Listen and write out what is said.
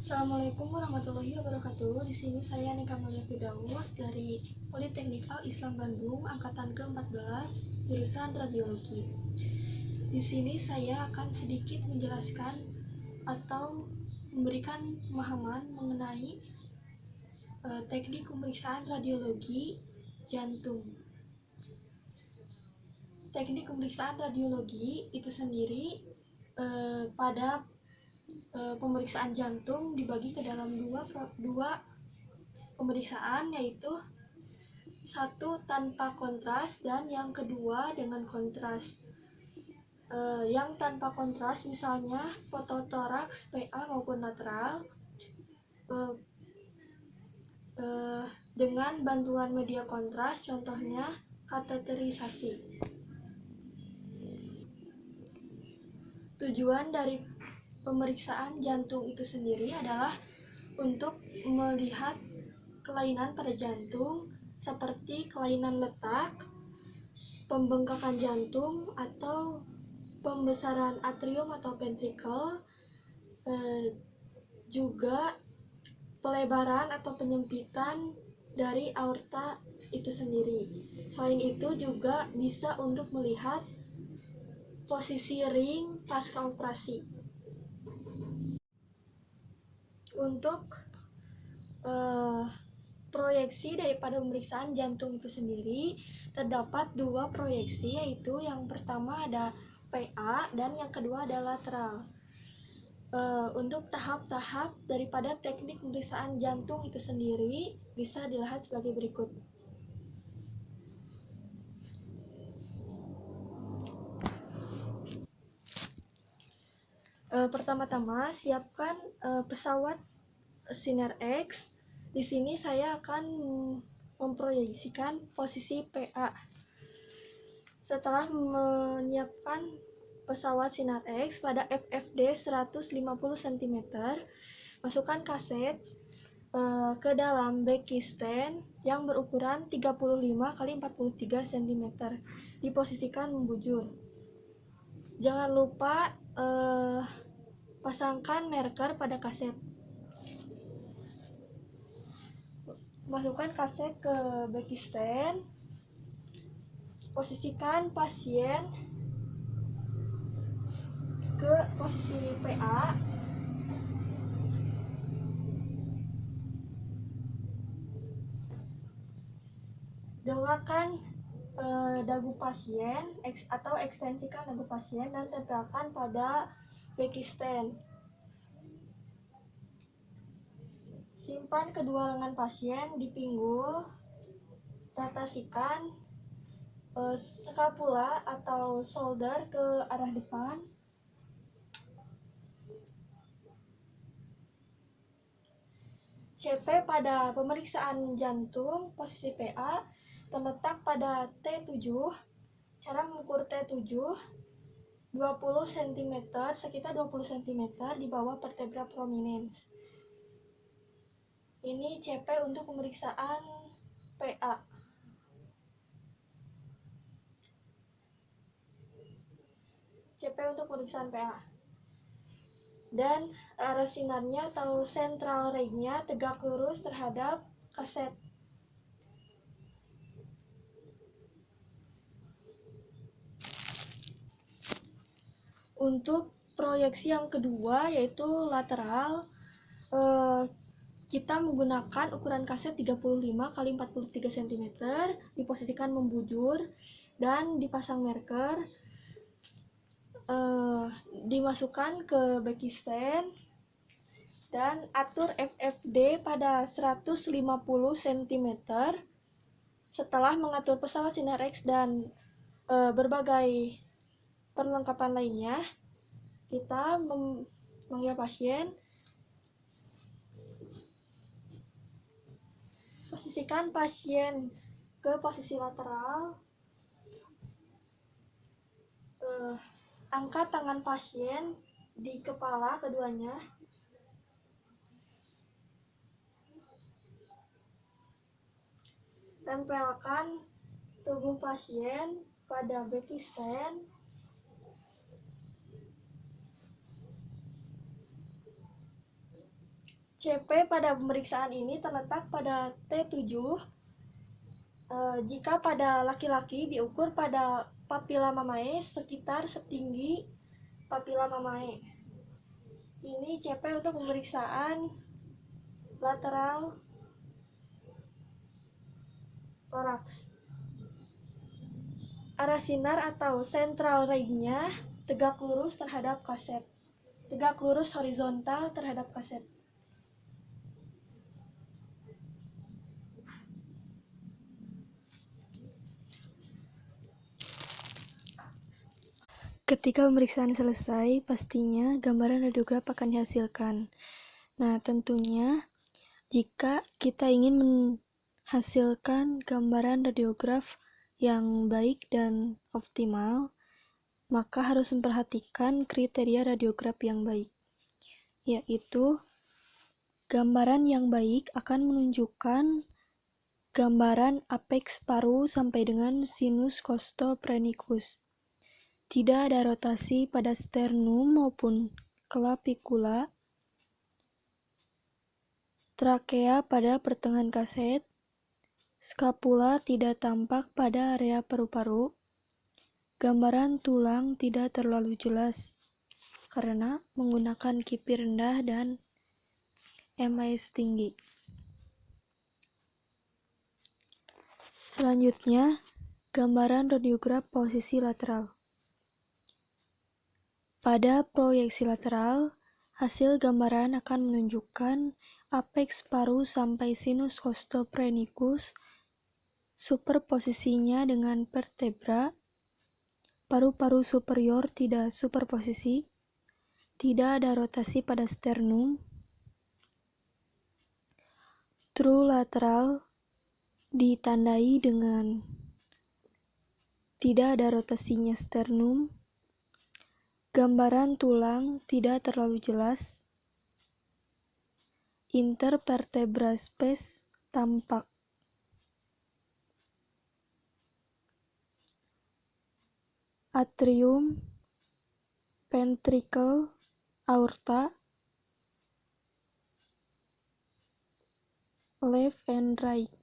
Assalamualaikum warahmatullahi wabarakatuh. Di sini saya Nika Malia Firdaus dari Politeknik Al-Islam Bandung, angkatan ke-14, jurusan Radiologi. Di sini saya akan sedikit menjelaskan atau memberikan pemahaman mengenai teknik pemeriksaan radiologi jantung. Teknik pemeriksaan radiologi itu sendiri pada pemeriksaan jantung dibagi ke dalam dua pemeriksaan, yaitu satu tanpa kontras dan yang kedua dengan kontras. Yang tanpa kontras misalnya fototoraks, PA maupun lateral, dengan bantuan media kontras, contohnya kateterisasi. Tujuan dari pemeriksaan jantung itu sendiri adalah untuk melihat kelainan pada jantung seperti kelainan letak, pembengkakan jantung, atau pembesaran atrium atau ventricle, juga pelebaran atau penyempitan dari aorta itu sendiri. Selain itu juga bisa untuk melihat posisi ring pasca operasi. Untuk proyeksi daripada pemeriksaan jantung itu sendiri terdapat dua proyeksi, yaitu yang pertama ada PA dan yang kedua adalah lateral. Untuk tahap-tahap daripada teknik pemeriksaan jantung itu sendiri bisa dilihat sebagai berikut. Pertama-tama siapkan pesawat Sinar X. Di sini saya akan memproyeksikan posisi PA. Setelah menyiapkan pesawat Sinar X pada FFD 150 cm, masukkan kaset ke dalam backing stand yang berukuran 35 x 43 cm. Diposisikan membujur. Jangan lupa pasangkan marker pada kaset. Masukkan kaset ke backing stand. Posisikan pasien ke posisi PA. Dongakkan dagu pasien atau ekstensikan dagu pasien dan tempelkan pada backing stand. Simpan kedua lengan pasien di pinggul. Rotasikan skapula atau shoulder ke arah depan. CP pada pemeriksaan jantung posisi PA terletak pada T7. Cara mengukur T7, 20 cm, sekitar 20 cm di bawah vertebra prominens. Ini CP untuk pemeriksaan PA. CP untuk pemeriksaan PA. Dan arah sinarnya atau central ray-nya tegak lurus terhadap kaset. Untuk proyeksi yang kedua yaitu lateral, kita menggunakan ukuran kaset 35 x 43 cm, diposisikan membujur dan dipasang marker, dimasukkan ke backing stand dan atur FFD pada 150 cm. Setelah mengatur pesawat Sinar X dan berbagai perlengkapan lainnya, kita memanggil pasien. Posisikan pasien ke posisi lateral. Angkat tangan pasien di kepala keduanya. Tempelkan tubuh pasien pada backing stand. CP pada pemeriksaan ini terletak pada T7. Jika pada laki-laki diukur pada papila mamae sekitar setinggi papila mamae. Ini CP untuk pemeriksaan lateral toraks. Arah sinar atau central ray-nya tegak lurus terhadap kaset. Tegak lurus horizontal terhadap kaset. Ketika pemeriksaan selesai, pastinya gambaran radiograf akan dihasilkan. Nah, tentunya jika kita ingin menghasilkan gambaran radiograf yang baik dan optimal, maka harus memperhatikan kriteria radiograf yang baik, yaitu gambaran yang baik akan menunjukkan gambaran apeks paru sampai dengan sinus costophrenicus. Tidak ada rotasi pada sternum maupun clavicula. Trakea pada pertengahan kaset. Skapula tidak tampak pada area paru-paru. Gambaran tulang tidak terlalu jelas karena menggunakan KIPI rendah dan MIS tinggi. Selanjutnya, gambaran radiograf posisi lateral. Pada proyeksi lateral, hasil gambaran akan menunjukkan apeks paru sampai sinus costophrenicus, superposisinya dengan vertebra, paru-paru superior tidak superposisi, tidak ada rotasi pada sternum, true lateral ditandai dengan tidak ada rotasinya sternum, gambaran tulang tidak terlalu jelas, intervertebral space tampak. Atrium, ventricle, aorta, left and right.